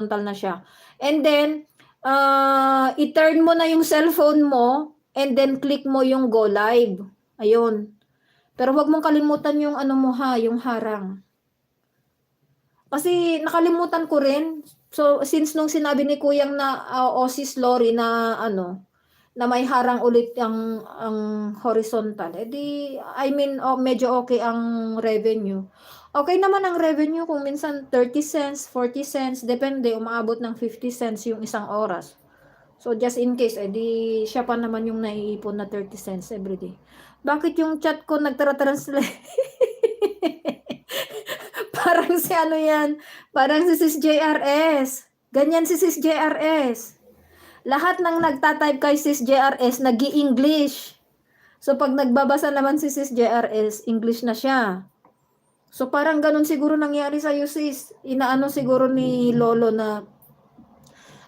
horizontal na siya. And then, i-turn mo na yung cellphone mo and then click mo yung go live. Ayun. Pero wag mong kalimutan yung ano mo ha, yung harang. Kasi nakalimutan ko rin. So, since nung sinabi ni Kuyang na Osis Lori na ano, na may harang ulit ang horizontal. I mean, medyo okay ang revenue. Okay naman ang revenue kung minsan 30 cents, 40 cents, depende, umaabot ng 50 cents yung isang oras. So, just in case, siya pa naman yung naiipon na 30 cents everyday. Bakit yung chat ko nagtara-translate? Parang si ano yan, parang si Sis JRS. Ganyan si Sis JRS. Lahat ng nagtatype kay Sis JRS, nag-i-English. So, pag nagbabasa naman si Sis JRS, English na siya. So, parang ganun siguro nangyari sa'yo, sis. Inaano siguro ni Lolo na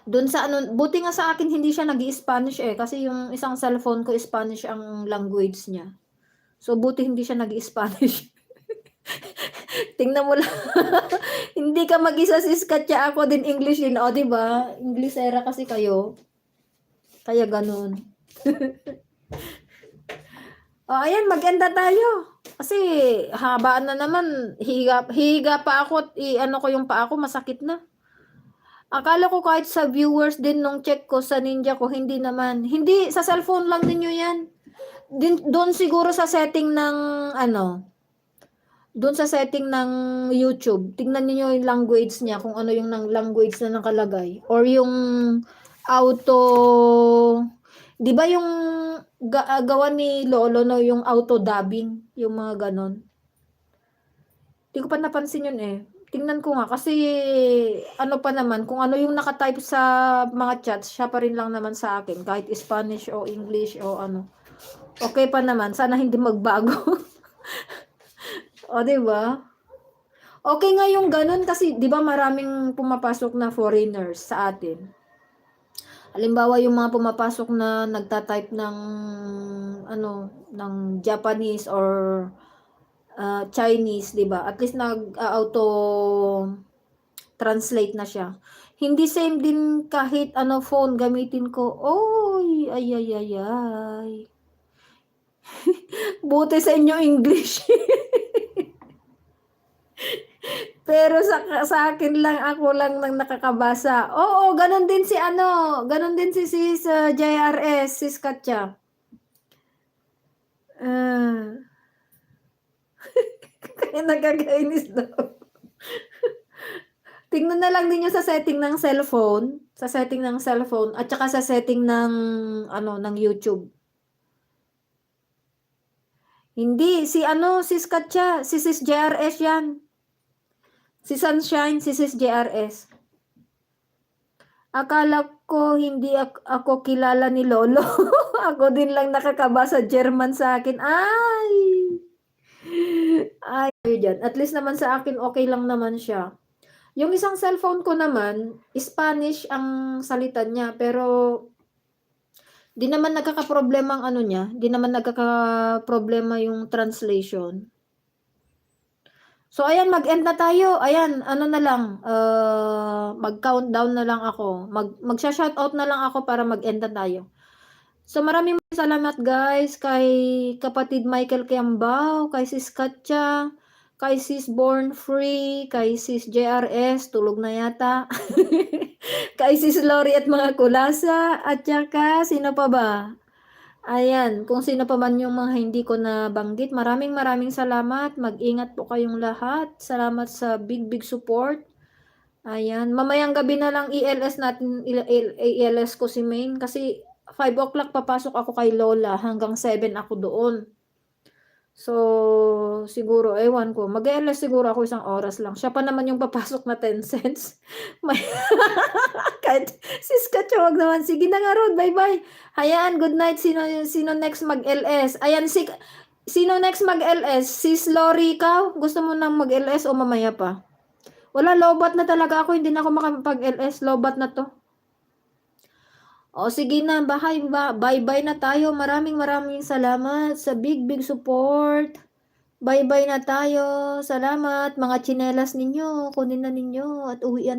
doon sa ano, buti nga sa akin hindi siya nag-i-Spanish kasi yung isang cellphone ko, Spanish ang language niya. So, buti hindi siya nag-i-Spanish. Tingnan mo lang. Hindi ka mag-isa, sis Katya. Ako din English din. O, diba? English era kasi kayo. Kaya ganun. O, ayan, mag-enda tayo. Kasi, habaan na naman. Higa pa ako at ano ko yung paa ko, masakit na. Akala ko kahit sa viewers din nung check ko sa Ninja ko, hindi naman. Hindi, sa cellphone lang ninyo yan. Doon siguro sa setting ng, ano, doon sa setting ng YouTube, tingnan niyo yung language niya, kung ano yung language na nakalagay. Or yung auto, di ba yung gawa ni Lolo, no, yung auto dubbing, yung mga ganon. Di ko pa napansin yun Tingnan ko nga, kasi ano pa naman, kung ano yung nakatype sa mga chats, siya pa rin lang naman sa akin, kahit Spanish o English o ano. Okay pa naman, sana hindi magbago. O, di ba? Okay nga yung ganun kasi 'di ba maraming pumapasok na foreigners sa atin. Halimbawa yung mga pumapasok na nagta-type ng ano, ng Japanese or Chinese, 'di ba? At least nag-auto translate na siya. Hindi same din kahit ano phone gamitin ko. Oy, ay ay ay ay. Buti sa inyo English. Pero sa akin lang, ako lang nang nakakabasa. Oo, ganun din si ano, ganun din si Sis JRS, Sis Katya. Kaya nagkakainis daw. Tingnan na lang ninyo sa setting ng cellphone, at saka sa setting ng ano, ng YouTube. Hindi, si ano, Sis Katya, si Sis JRS yan. Si Sunshine, si Sis JRS. Akala ko hindi ako kilala ni Lolo. Ako din lang nakakabasa German sa akin. Ay! Ay, dyan. At least naman sa akin, okay lang naman siya. Yung isang cellphone ko naman, Spanish ang salita niya, pero di naman nagkakaproblema ang ano niya, di naman nagkakaproblema yung translation. So, ayan, mag-end na tayo. Ayan, ano na lang, mag-countdown na lang ako. Magsha-shoutout na lang ako para mag-end na tayo. So, maraming salamat guys kay kapatid Michael Kiambao, kay Sis Katya, kay Sis Born Free, kay Sis JRS, tulog na yata, kay Sis Lori at mga kulasa, at saka, sino pa ba? Ayan, kung sino pa man yung mga hindi ko nabanggit, maraming salamat. Mag-ingat po kayong lahat. Salamat sa big support. Ayan, mamayang gabi na lang ELS natin, ELS ko si Main kasi 5 o'clock papasok ako kay Lola, hanggang 7 ako doon. So, siguro, ewan ko, mag-ELS siguro ako isang oras lang. Siya pa naman yung papasok na 10 cents. Kahit, sis Katya, wag naman. Sige na nga, Rod, bye-bye. Hayaan, good night. Sino next mag-LS? Ayan, sino next mag-LS? Sis Lori, ikaw? Gusto mo nang mag-LS o mamaya pa? Wala, lobat na talaga ako. Hindi na ako makapag-LS. Lobat na to. O, sige na. Bye-bye na tayo. Maraming salamat sa big support. Bye-bye na tayo. Salamat. Mga tsinelas ninyo, kunin na ninyo at uwian.